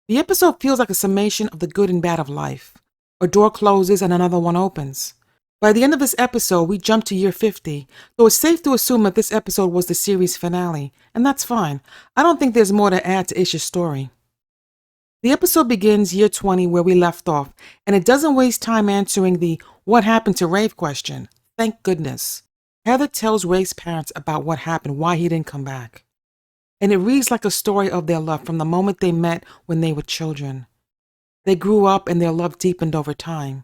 The episode feels like a summation of the good and bad of life. A door closes and another one opens. By the end of this episode, we jump to year 50, so it's safe to assume that this episode was the series finale, and that's fine. I don't think there's more to add to Ish's story. The episode begins year 20 where we left off, and it doesn't waste time answering the "what happened to Rafe" question. Thank goodness. Heather tells Rafe's parents about what happened, why he didn't come back. And it reads like a story of their love from the moment they met when they were children. They grew up and their love deepened over time.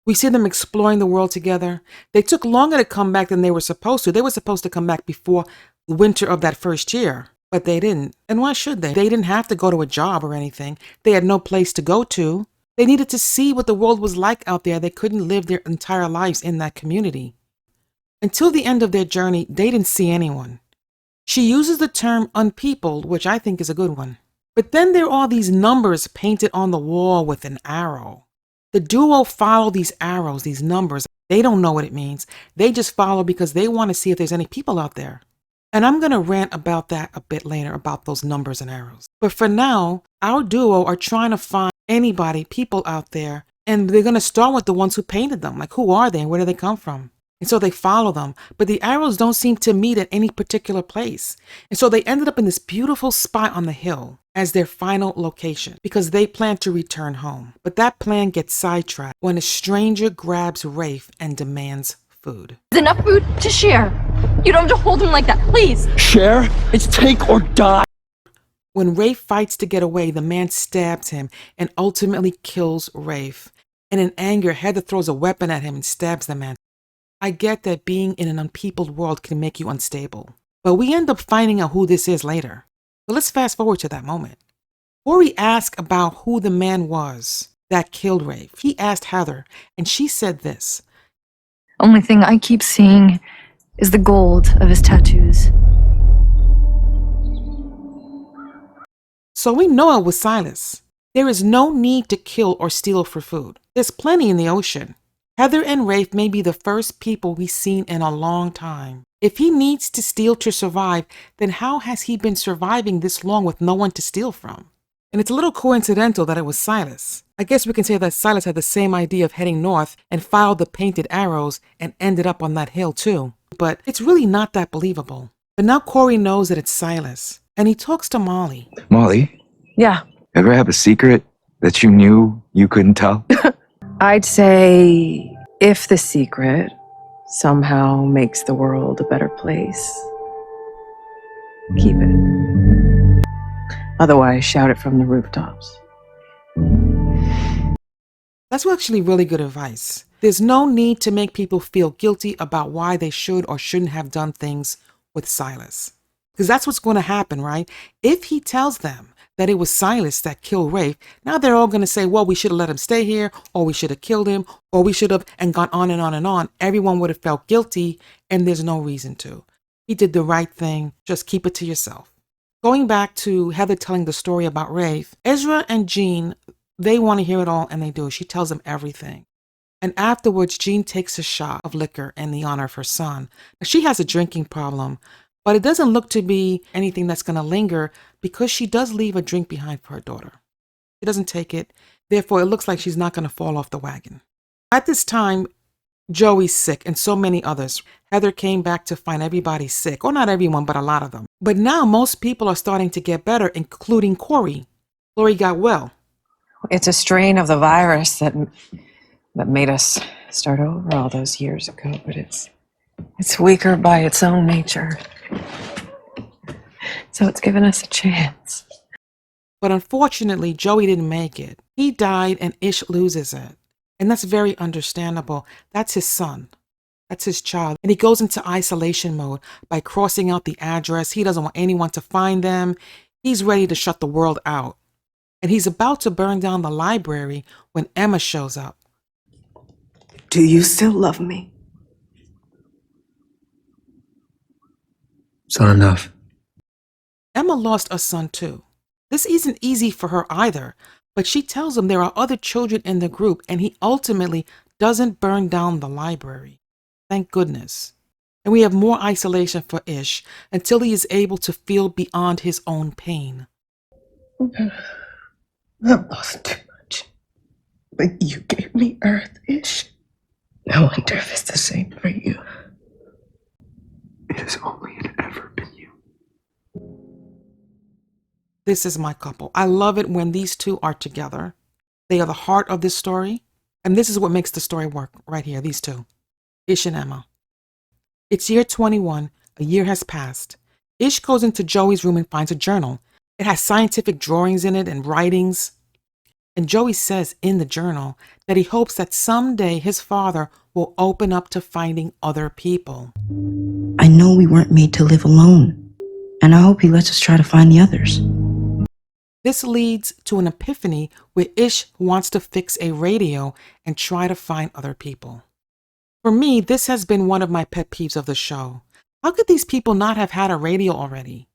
We see them exploring the world together. They took longer to come back than they were supposed to. They were supposed to come back before the winter of that first year, but they didn't. And why should they? They didn't have to go to a job or anything. They had no place to go to. They needed to see what the world was like out there. They couldn't live their entire lives in that community. Until the end of their journey, they didn't see anyone. She uses the term unpeopled, which I think is a good one. But then there are these numbers painted on the wall with an arrow. The duo follow these arrows, these numbers. They don't know what it means. They just follow because they want to see if there's any people out there. And I'm going to rant about that a bit later, about those numbers and arrows. But for now, our duo are trying to find anybody, people out there, and they're going to start with the ones who painted them. Like, who are they and where do they come from? And so they follow them, but the arrows don't seem to meet at any particular place. And so they ended up in this beautiful spot on the hill as their final location because they plan to return home. But that plan gets sidetracked when a stranger grabs Rafe and demands food. There's enough food to share. You don't have to hold him like that, please. Share? It's take or die. When Rafe fights to get away, the man stabs him and ultimately kills Rafe. And in anger, Heather throws a weapon at him and stabs the man. I get that being in an unpeopled world can make you unstable, but we end up finding out who this is later. But let's fast forward to that moment. Corey asked about who the man was that killed Rafe. He asked Heather, and she said this. Only thing I keep seeing is the gold of his tattoos. So we know it was Silas. There is no need to kill or steal for food. There's plenty in the ocean. Heather and Rafe may be the first people we've seen in a long time. If he needs to steal to survive, then how has he been surviving this long with no one to steal from? And it's a little coincidental that it was Silas. I guess we can say that Silas had the same idea of heading north and followed the painted arrows and ended up on that hill too. But it's really not that believable. But now Corey knows that it's Silas, and he talks to Molly. Molly, Yeah, ever have a secret that you knew you couldn't tell? I'd say if the secret somehow makes the world a better place, keep it. Otherwise, shout it from the rooftops. That's actually really good advice. There's no need to make people feel guilty about why they should or shouldn't have done things with Silas. Because that's what's going to happen, right? If he tells them that it was Silas that killed Rafe, now they're all going to say, well, we should have let him stay here, or we should have killed him, or we should have, and gone on and on and on. Everyone would have felt guilty, and there's no reason to. He did the right thing. Just keep it to yourself. Going back to Heather telling the story about Rafe, Ezra and Jean, they want to hear it all, and they do. She tells them everything. And afterwards, Jean takes a shot of liquor in the honor of her son. Now, she has a drinking problem, but it doesn't look to be anything that's going to linger because she does leave a drink behind for her daughter. She doesn't take it. Therefore, it looks like she's not going to fall off the wagon. At this time, Joey's sick and so many others. Heather came back to find everybody sick. Or not everyone, but a lot of them. But now most people are starting to get better, including Corey. Corey got well. It's a strain of the virus that made us start over all those years ago, but it's weaker by its own nature. So it's given us a chance. But unfortunately, Joey didn't make it. He died and Ish loses it. And that's very understandable. That's his son. That's his child. And he goes into isolation mode by crossing out the address. He doesn't want anyone to find them. He's ready to shut the world out. And he's about to burn down the library when Emma shows up. Do you still love me? It's not enough. Emma lost a son too. This isn't easy for her either, but she tells him there are other children in the group and he ultimately doesn't burn down the library. Thank goodness. And we have more isolation for Ish until he is able to feel beyond his own pain. I've lost too much. But you gave me Earth, Ish. I wonder if it's the same for you. It has only and ever been you. This is my couple. I love it when these two are together. They are the heart of this story. And this is what makes the story work right here, these two, Ish and Emma. It's year 21. A year has passed. Ish goes into Joey's room and finds a journal. It has scientific drawings in it and writings. And Joey says in the journal that he hopes that someday his father will open up to finding other people. I know we weren't made to live alone, and I hope he lets us try to find the others. This leads to an epiphany where Ish wants to fix a radio and try to find other people. For me, this has been one of my pet peeves of the show. How could these people not have had a radio already?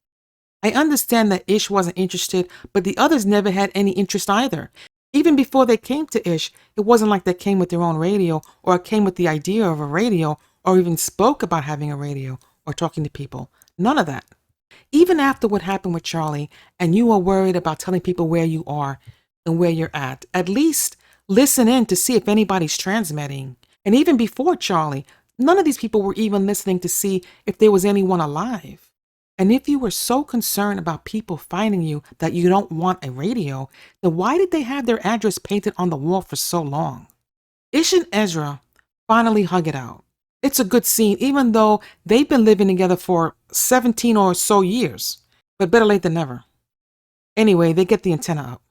I understand that Ish wasn't interested, but the others never had any interest either. Even before they came to Ish, it wasn't like they came with their own radio or came with the idea of a radio or even spoke about having a radio or talking to people. None of that. Even after what happened with Charlie and you are worried about telling people where you are and where you're at least listen in to see if anybody's transmitting. And even before Charlie, none of these people were even listening to see if there was anyone alive. And if you were so concerned about people finding you that you don't want a radio, then why did they have their address painted on the wall for so long? Ish and Ezra finally hug it out. It's a good scene, even though they've been living together for 17 or so years. But better late than never. Anyway, they get the antenna up.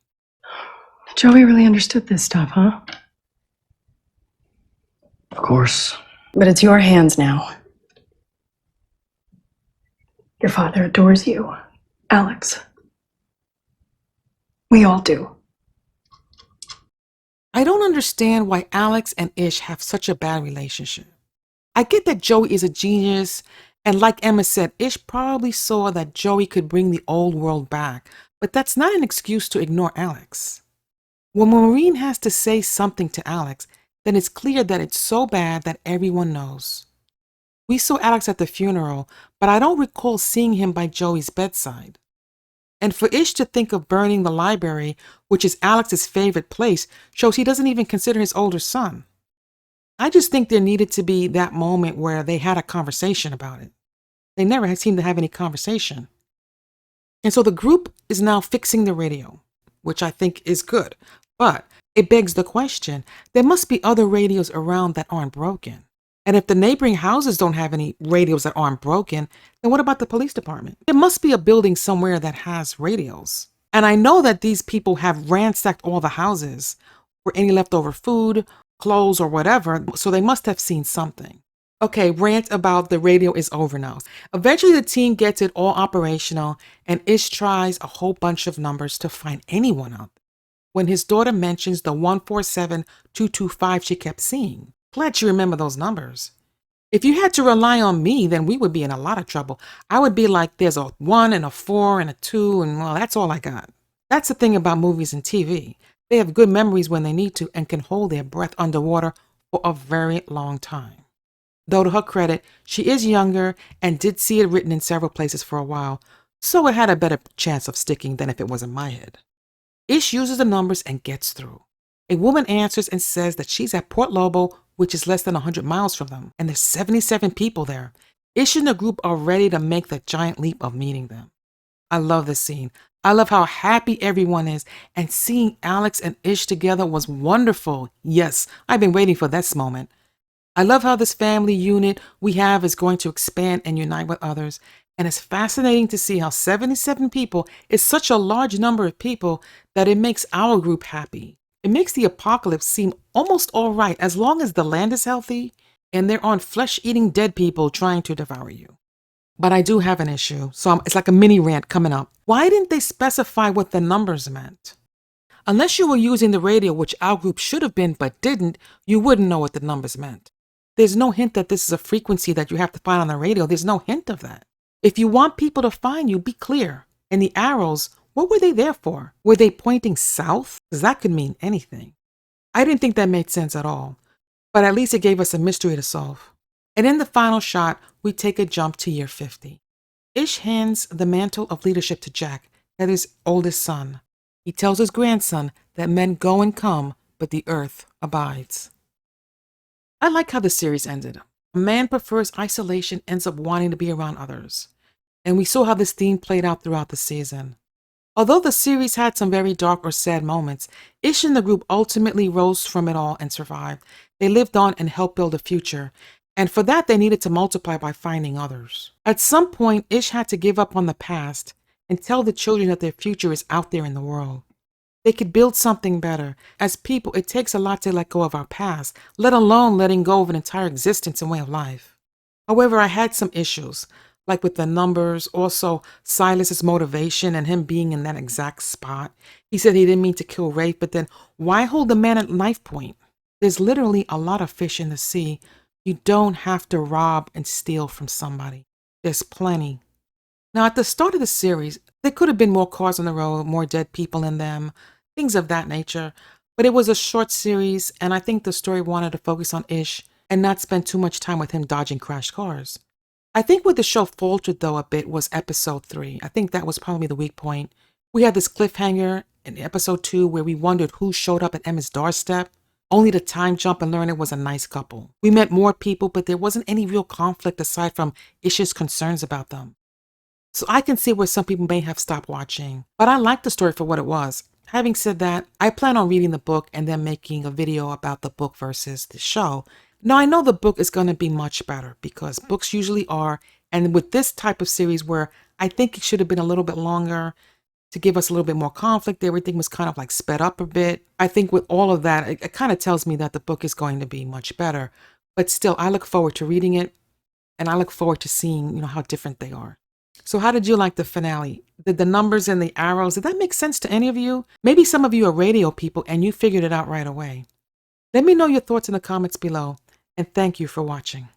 Joey really understood this stuff, huh? Of course. But it's your hands now. Your father adores you, Alex. We all do. I don't understand why Alex and Ish have such a bad relationship. I get that Joey is a genius, and like Emma said, Ish probably saw that Joey could bring the old world back, but that's not an excuse to ignore Alex. When Maureen has to say something to Alex, then it's clear that it's so bad that everyone knows. We saw Alex at the funeral, but I don't recall seeing him by Joey's bedside. And for Ish to think of burning the library, which is Alex's favorite place, shows he doesn't even consider his older son. I just think there needed to be that moment where they had a conversation about it. They never had seemed to have any conversation. And so the group is now fixing the radio, which I think is good. But it begs the question, there must be other radios around that aren't broken. And if the neighboring houses don't have any radios that aren't broken, then what about the police department? There must be a building somewhere that has radios. And I know that these people have ransacked all the houses for any leftover food, clothes, or whatever, so they must have seen something. Okay, rant about the radio is over now. Eventually the team gets it all operational and Ish tries a whole bunch of numbers to find anyone out there. When his daughter mentions the 147225 she kept seeing. Glad you remember those numbers. If you had to rely on me, then we would be in a lot of trouble. I would be like, there's a 1 and a 4 and a 2, and well, that's all I got. That's the thing about movies and TV. They have good memories when they need to and can hold their breath underwater for a very long time. Though to her credit, she is younger and did see it written in several places for a while, so it had a better chance of sticking than if it was in my head. Ish uses the numbers and gets through. A woman answers and says that she's at Port Lobo, which is less than 100 miles from them, and there's 77 people there. Ish and the group are ready to make the giant leap of meeting them. I love this scene. I love how happy everyone is, and seeing Alex and Ish together was wonderful. Yes, I've been waiting for this moment. I love how this family unit we have is going to expand and unite with others, and it's fascinating to see how 77 people is such a large number of people that it makes our group happy. It makes the apocalypse seem almost all right as long as the land is healthy and there aren't flesh-eating dead people trying to devour you. But I do have an issue, so it's like a mini rant coming up. Why didn't they specify what the numbers meant? Unless you were using the radio, which our group should have been but didn't, you wouldn't know what the numbers meant. There's no hint that this is a frequency that you have to find on the radio. There's no hint of that. If you want people to find you, be clear. And the arrows, what were they there for? Were they pointing south? Because that could mean anything. I didn't think that made sense at all. But at least it gave us a mystery to solve. And in the final shot, we take a jump to year 50. Ish hands the mantle of leadership to Jack, that is, oldest son. He tells his grandson that men go and come, but the earth abides. I like how the series ended. A man prefers isolation, ends up wanting to be around others. And we saw how this theme played out throughout the season. Although the series had some very dark or sad moments, Ish and the group ultimately rose from it all and survived. They lived on and helped build a future. And for that, they needed to multiply by finding others. At some point, Ish had to give up on the past and tell the children that their future is out there in the world. They could build something better. As people, it takes a lot to let go of our past, let alone letting go of an entire existence and way of life. However, I had some issues, like with the numbers, also Silas's motivation and him being in that exact spot. He said he didn't mean to kill Rafe, but then why hold the man at knife point? There's literally a lot of fish in the sea. You don't have to rob and steal from somebody. There's plenty. Now, at the start of the series, there could have been more cars on the road, more dead people in them, things of that nature. But it was a short series, and I think the story wanted to focus on Ish and not spend too much time with him dodging crashed cars. I think where the show faltered, though, a bit was episode 3. I think that was probably the weak point. We had this cliffhanger in episode 2 where we wondered who showed up at Emma's doorstep, only to time jump and learn it was a nice couple. We met more people, but there wasn't any real conflict aside from Ish's concerns about them. So I can see where some people may have stopped watching, but I liked the story for what it was. Having said that, I plan on reading the book and then making a video about the book versus the show. Now, I know the book is going to be much better because books usually are, and with this type of series where I think it should have been a little bit longer to give us a little bit more conflict, everything was kind of like sped up a bit. I think with all of that, it kind of tells me that the book is going to be much better. But still, I look forward to reading it, and I look forward to seeing, how different they are. So how did you like the finale? Did the numbers and the arrows, did that make sense to any of you? Maybe some of you are radio people and you figured it out right away. Let me know your thoughts in the comments below, and thank you for watching.